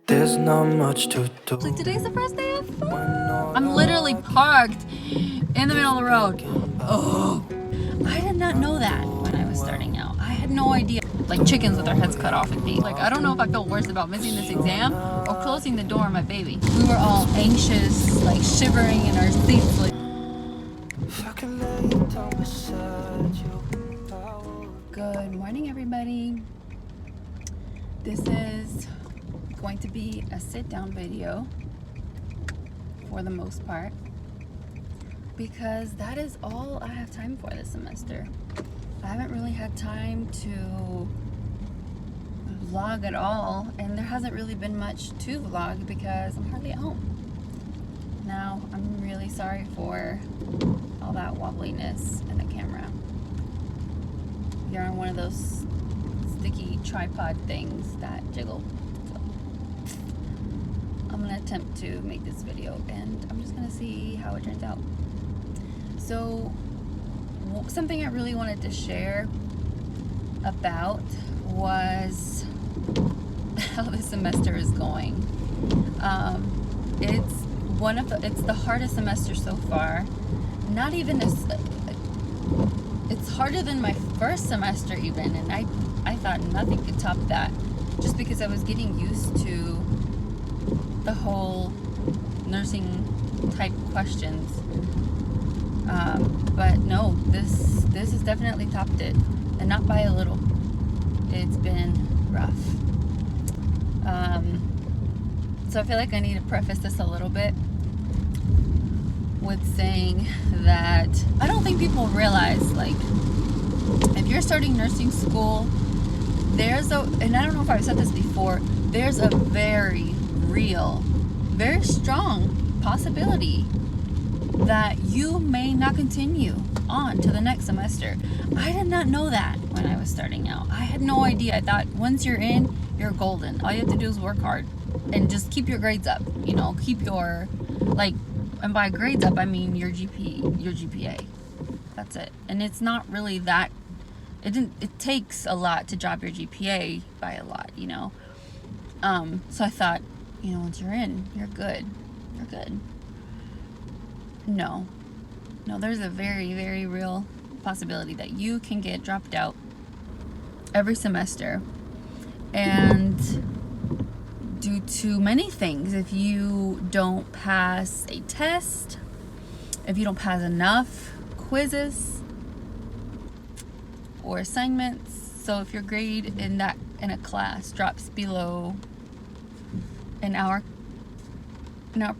There's not much to do. Like today's the first day of fall. I'm literally parked in the middle of the road. Oh, I did not know that when I was starting out. I had no idea. Like chickens with their heads cut off and beat. Like I don't know if I felt worse about missing this exam or closing the door on my baby. We were all anxious, like shivering in our seats. Like, good morning, everybody. This is going to be a sit-down video for the most part because that is all I have time for this semester. I haven't really had time to vlog at all, and there hasn't really been much to vlog because I'm hardly at home. Now, I'm really sorry for all that wobbliness in the camera. You're on one of those sticky tripod things that jiggle. So I'm gonna attempt to make this video and I'm just gonna see how it turns out. So something I really wanted to share about was how this semester is going. It's the hardest semester so far. Not even as it's harder than my first semester even, and I thought nothing could top that, just because I was getting used to the whole nursing type questions. But no, this has definitely topped it, and not by a little. It's been rough. So I feel like I need to preface this a little bit with saying that I don't think people realize, like, if you're starting nursing school, and I don't know if I've said this before, there's a very real, very strong possibility that you may not continue on to the next semester. I did not know that when I was starting out. I had no idea. I thought once you're in, you're golden. All you have to do is work hard and just keep your grades up, keep your, and by grades up, I mean your GPA. That's it. And it's not really that, it takes a lot to drop your GPA by a lot, So I thought, once you're in, you're good. You're good. No, there's a very, very real possibility that you can get dropped out every semester. And due to many things, if you don't pass a test, if you don't pass enough quizzes or assignments, so if your grade in a class drops below, in our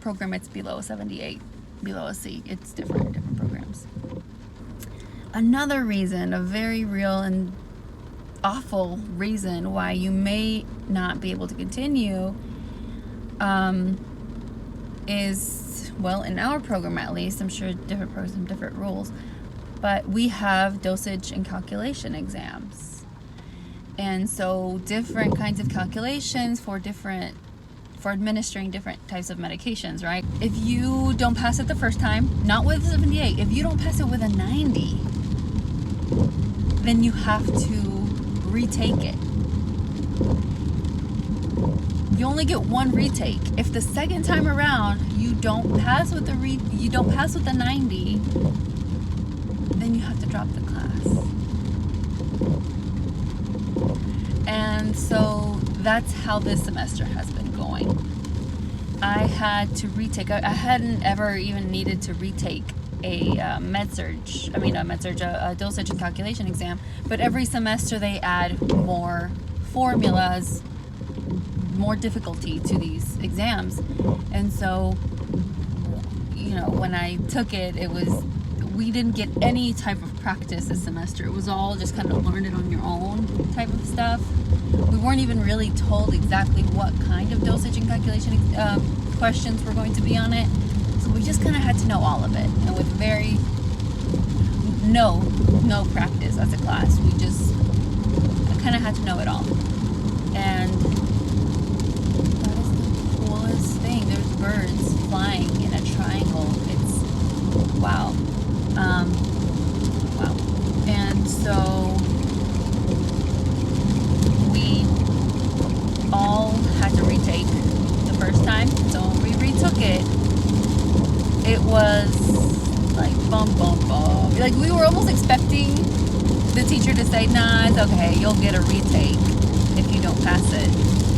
program it's below 78, below a C. It's different in different programs. Another reason, a very real and awful reason why you may not be able to continue is, well, in our program at least, I'm sure different programs have different rules, but we have dosage and calculation exams. And so different kinds of calculations for administering different types of medications, right? If you don't pass it the first time, not with a 78, if you don't pass it with a 90, then you have to retake it. You only get one retake. If the second time around you don't pass with the 90, then you have to drop the class. And so that's how this semester has been going. I had to retake. I hadn't ever even needed to retake a dosage and calculation exam, but every semester they add more formulas, more difficulty to these exams. And so, when I took it, we didn't get any type of practice this semester. It was all just kind of learn it on your own type of stuff. We weren't even really told exactly what kind of dosage and calculation questions were going to be on it. So we just kind of had to know all of it. And with no practice as a class, I kind of had to know it all. And that is the coolest thing. There's birds flying in a triangle. It's wow. Wow. And so we all had to retake took it, it was like bum. Like we were almost expecting the teacher to say, nah, it's okay, you'll get a retake if you don't pass it.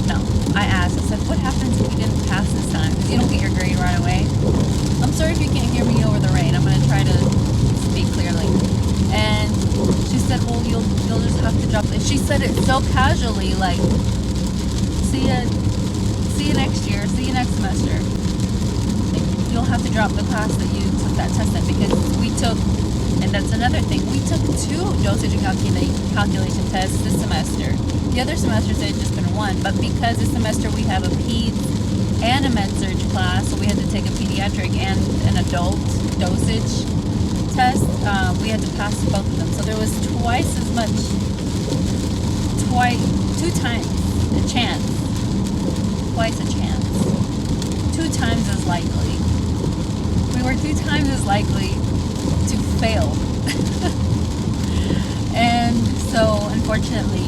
No, I asked, I said, what happens if you didn't pass this time? Because you don't get your grade right away. I'm sorry if you can't hear me over the rain. I'm going to try to speak clearly. And she said, well, you'll just have to drop it. She said it so casually, like, see you next year, see you next semester. You'll have to drop the class that you took that test in, because we took, and that's another thing, we took 2 dosage and calculation tests this semester. The other semesters it had just been 1, but because this semester we have a peds and a med-surg class, so we had to take a pediatric and an adult dosage test, we had to pass both of them. So there was two times a chance, twice a chance, 2 times as likely. We were 2 times as likely to fail. And so unfortunately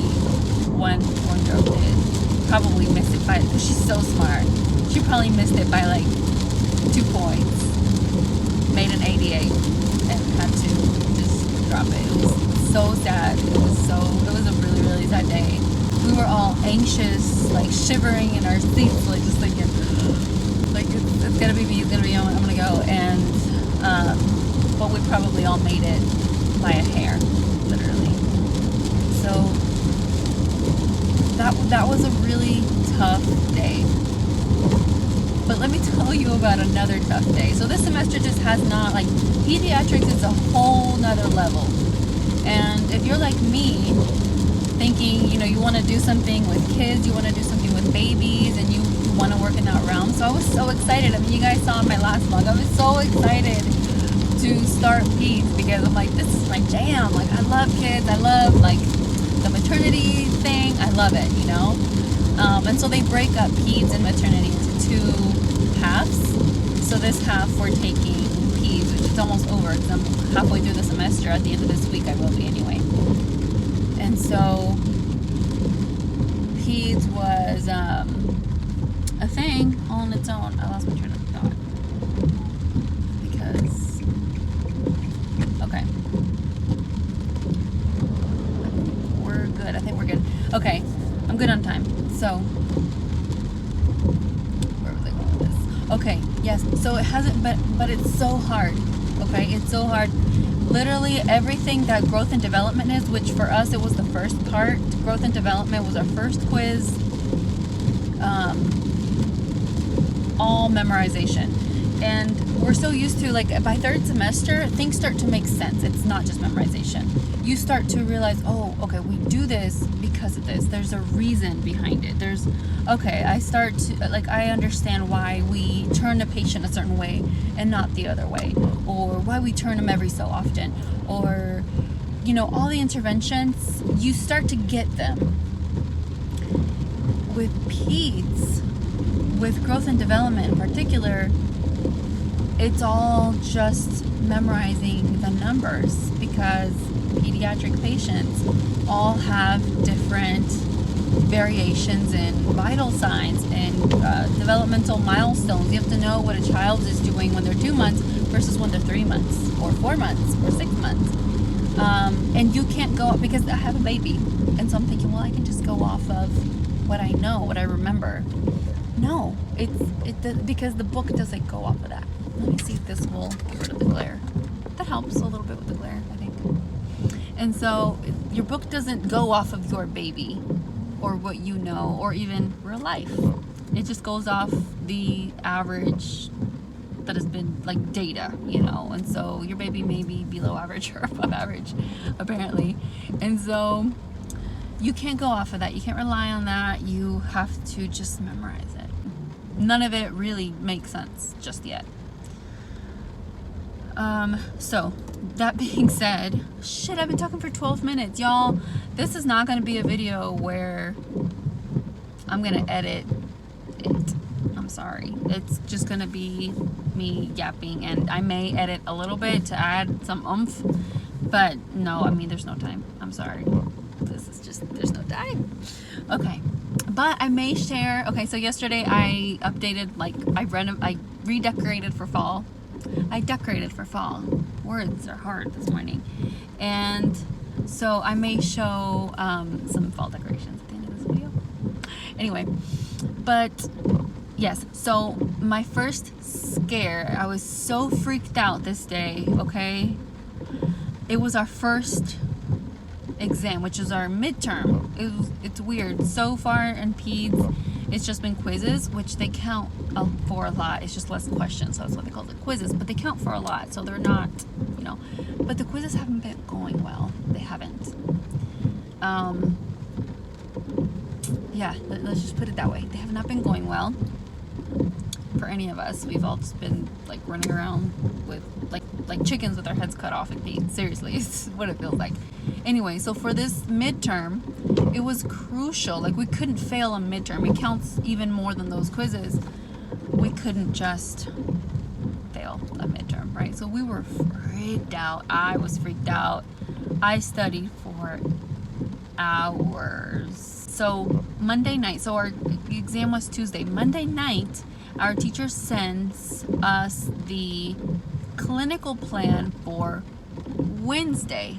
one girl did probably missed it by, because she's so smart, she probably missed it by like 2 points, made an 88 and had to just drop it. It was so sad. It was a really sad day. We were all anxious, like shivering in our seats, like just thinking, like it's gonna be me, it's gonna be I'm gonna go. And but we probably all made it by a hair, literally. So that was a really tough day. But let me tell you about another tough day. So this semester just has not, like, pediatrics is a whole nother level. And if you're like me, thinking, you know, you want to do something with kids, you want to do something with babies, and you want to work in that realm. So I was so excited. I mean, you guys saw in my last vlog, I was so excited to start peds, because I'm like, this is my jam. Like, I love kids. I love, like, the maternity thing. I love it, you know? And so they break up peds and maternity into 2 halves. So this half we're taking peds, which is almost over, because I'm halfway through the semester. At the end of this week I will be anyway. And so peds was a thing all on its own. I lost my train of thought, because okay, we're good. I think we're good. Okay, I'm good on time. So where was I going with this? Okay, yes. So it hasn't, but it's so hard. Okay, it's so hard. Literally everything that growth and development is, which for us it was the first part. Growth and development was our first quiz. All memorization. And we're so used to, like, by 3rd semester, things start to make sense. It's not just memorization. You start to realize, oh, okay, we do this because of this. There's a reason behind it. Okay, I start to, like, I understand why we turn a patient a certain way and not the other way, or why we turn them every so often, or, you know, all the interventions, you start to get them. With peds, with growth and development in particular, it's all just memorizing the numbers, because pediatric patients all have different variations in vital signs and developmental milestones. You have to know what a child is doing when they're 2 months versus when they're 3 months or 4 months or 6 months. And you can't go, because I have a baby, and so I'm thinking, well, I can just go off of what I know, what I remember. No, because the book doesn't go off of that. Let me see if this will get rid of the glare. That helps a little bit with the glare, I think. And so your book doesn't go off of your baby or what you know, or even real life. It just goes off the average that has been, like, data, you know. And so your baby may be below average or above average, apparently. And so you can't go off of that. You can't rely on that. You have to just memorize it. None of it really makes sense just yet. So that being said, shit, I've been talking for 12 minutes, y'all. This is not going to be a video where I'm going to edit it. I'm sorry. It's just going to be me yapping, and I may edit a little bit to add some oomph, but no, I mean, there's no time. I'm sorry. This is just, there's no time. Okay. But I may share. Okay, so yesterday I updated, like I redecorated for fall. I decorated for fall. Words are hard this morning, and so I may show some fall decorations at the end of this video. Anyway, but yes. So my first scare, I was so freaked out this day. Okay, it was our first exam, which is our midterm. It's weird. So far in peds, it's just been quizzes, which they count for a lot. It's just less questions, so that's what they call it, quizzes. But they count for a lot, so they're not, But the quizzes haven't been going well. They haven't. Yeah, let's just put it that way. They have not been going well for any of us. We've all just been like running around with like chickens with our heads cut off in peds. Seriously, it's what it feels like. Anyway, so for this midterm, it was crucial. Like, we couldn't fail a midterm. It counts even more than those quizzes. We couldn't just fail a midterm, right? So we were freaked out. I was freaked out. I studied for hours. So Monday night, so our exam was Tuesday. Monday night, our teacher sends us the clinical plan for Wednesday.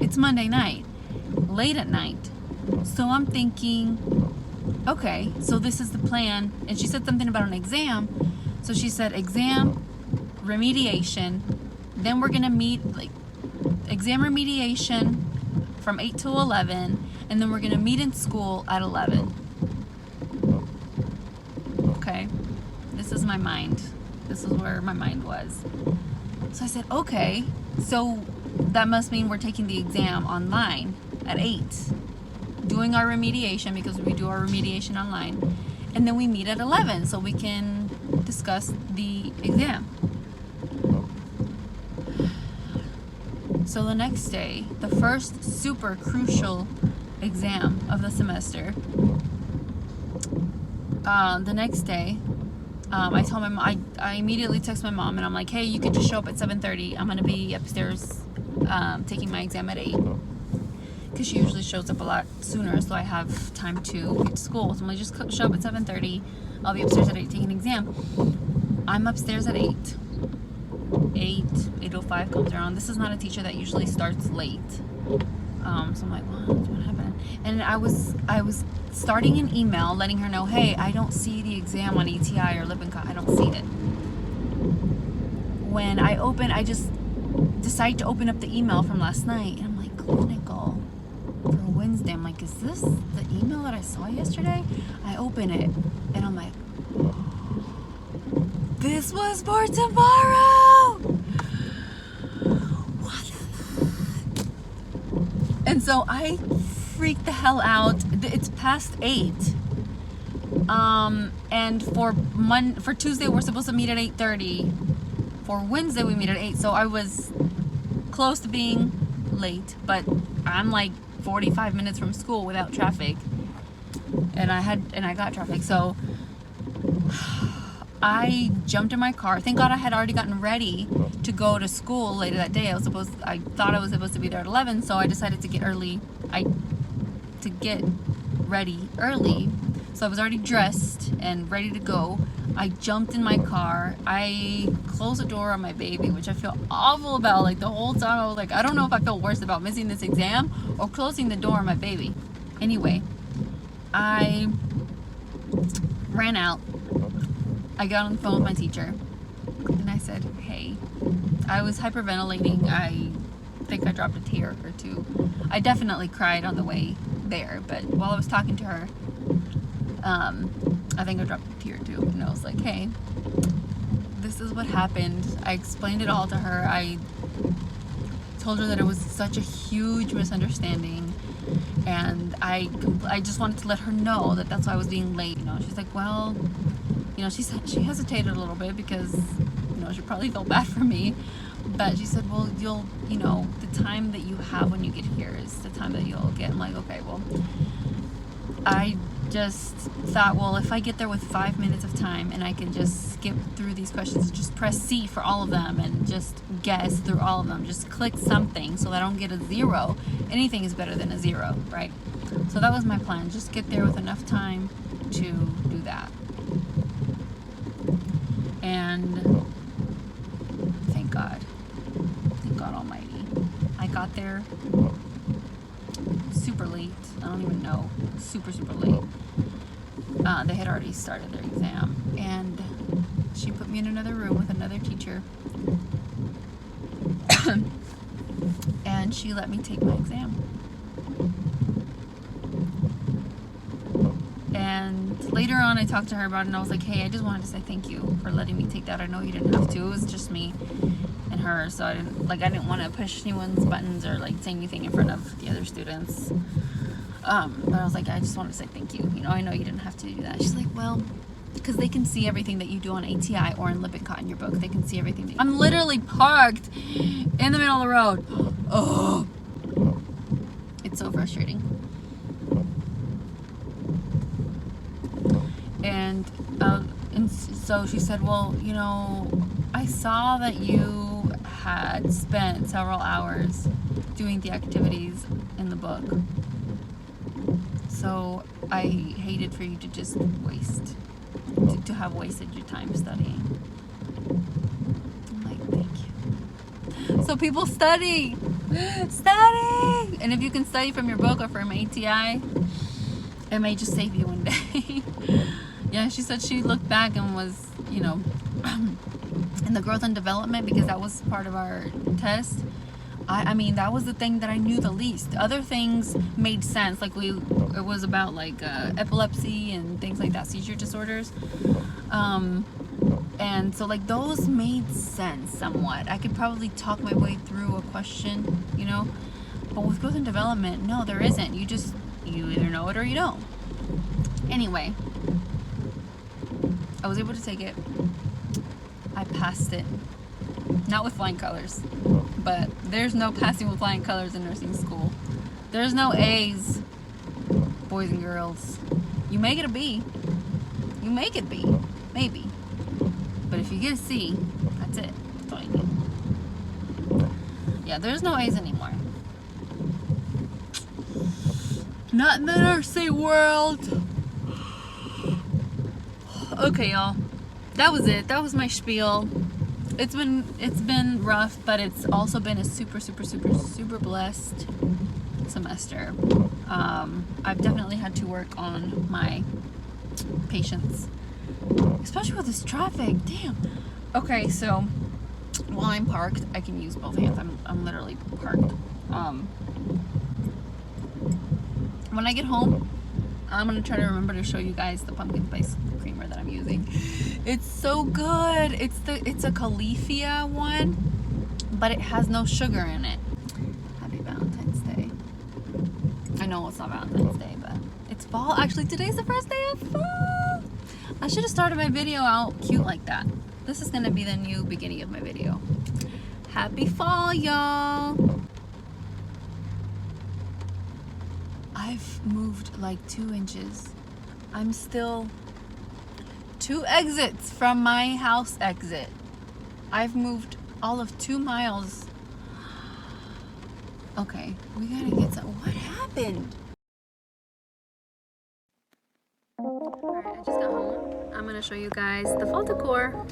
It's Monday night, late at night. So I'm thinking, okay, so this is the plan. And she said something about an exam. So she said exam, remediation. Then we're going to meet, like, exam remediation from 8 to 11. And then we're going to meet in school at 11. Okay, this is my mind. This is where my mind was. So I said, okay, so that must mean we're taking the exam online at 8, doing our remediation, because we do our remediation online, and then we meet at 11 so we can discuss the exam. So the next day, the first super crucial exam of the semester, the next day, I told my mom, I immediately text my mom, and I'm like, hey, you could just show up at 7:30. I'm going to be upstairs taking my exam at 8. Because she usually shows up a lot sooner, so I have time to get to school. So I'm like, just show up at 7:30. I'll be upstairs at 8 taking an exam. I'm upstairs at 8. 8:05 comes around. This is not a teacher that usually starts late. So I'm like, what happened? And I was starting an email letting her know, hey, I don't see the exam on ETI or Lippincott. I don't see it. When I just decide to open up the email from last night, and I'm like, clinical for Wednesday. I'm like, is this the email that I saw yesterday? I open it, and I'm like, this was for tomorrow. What the fuck? And so I freaked the hell out. It's past 8. And for Tuesday we're supposed to meet at 8:30. For Wednesday we meet at 8. So I was close to being late, but I'm like 45 minutes from school without traffic. And I got traffic. So I jumped in my car. Thank God I had already gotten ready to go to school later that day. I thought I was supposed to be there at 11, so I decided to get ready early. So I was already dressed and ready to go. I jumped in my car. I closed the door on my baby, which I feel awful about. Like, the whole time I was like, I don't know if I feel worse about missing this exam or closing the door on my baby. Anyway, I ran out. I got on the phone with my teacher, and I said, hey, I was hyperventilating. I think I dropped a tear or two. I definitely cried on the way there, but while I was talking to her, I think I dropped a tear or two, and I was like, hey, this is what happened. I explained it all to her. I told her that it was such a huge misunderstanding, and I just wanted to let her know that that's why I was being late. She's like, well, she hesitated a little bit because, she probably felt bad for me. But she said, well, the time that you have when you get here is the time that you'll get. I'm like, okay, well, I just thought, well, if I get there with 5 minutes of time and I can just skip through these questions, just press C for all of them and just guess through all of them, just click something so that I don't get a 0. Anything is better than a 0, right? So that was my plan, just get there with enough time to do that. And thank God almighty, I got there super late. I don't even know, super late. They had already started their exam, and she put me in another room with another teacher and she let me take my exam. And later on I talked to her about it, and I was like, hey, I just wanted to say thank you for letting me take that. I know you didn't have to. It was just me and her, so I didn't want to push anyone's buttons or like say anything in front of the other students. But I was like, I just wanted to say thank you. You know, I know you didn't have to do that. She's like, well, because they can see everything that you do on ATI or in Lippincott in your book. They can see everything that I'm literally parked in the middle of the road. Oh, it's so frustrating. And so she said, well, you know, I saw that you had spent several hours doing the activities in the book. So I hated for you to just waste, to have wasted your time studying. I'm like, thank you. So people study! Study! And if you can study from your book or from ATI, it may just save you one day. Yeah, she said she looked back and was, you know, in the growth and development, because that was part of our test. I mean, that was the thing that I knew the least. Other things made sense, like it was about like epilepsy and things like that, seizure disorders. And so like those made sense somewhat. I could probably talk my way through a question, you know. But with growth and development, no, there isn't. You either know it or you don't. Anyway, I was able to take it. I passed it. Not with flying colors, but there's no passing with flying colors in nursing school. There's no A's, boys and girls. You may get a B. You may get B, maybe. But if you get a C, that's it. That's all you need. Yeah, there's no A's anymore. Not in the nursing world. Okay, y'all. That was it. That was my spiel. It's been rough, but it's also been a super blessed semester. I've definitely had to work on my patience, especially with this traffic. Damn. Okay, so while I'm parked, I can use both hands. I'm literally parked. When I get home, I'm gonna try to remember to show you guys the pumpkin spice creamer that I'm using. It's so good. It's a Califia one, but it has no sugar in it. Happy Valentine's Day. I know it's not Valentine's Day, but it's fall. Actually, today's the first day of fall. I should have started my video out cute like that. This is gonna be the new beginning of my video. Happy fall, y'all. I've moved like 2 inches. I'm still 2 exits from my house exit. I've moved all of 2 miles. Okay, we gotta get some. What happened? Alright, I just got home. I'm gonna show you guys the fall decor.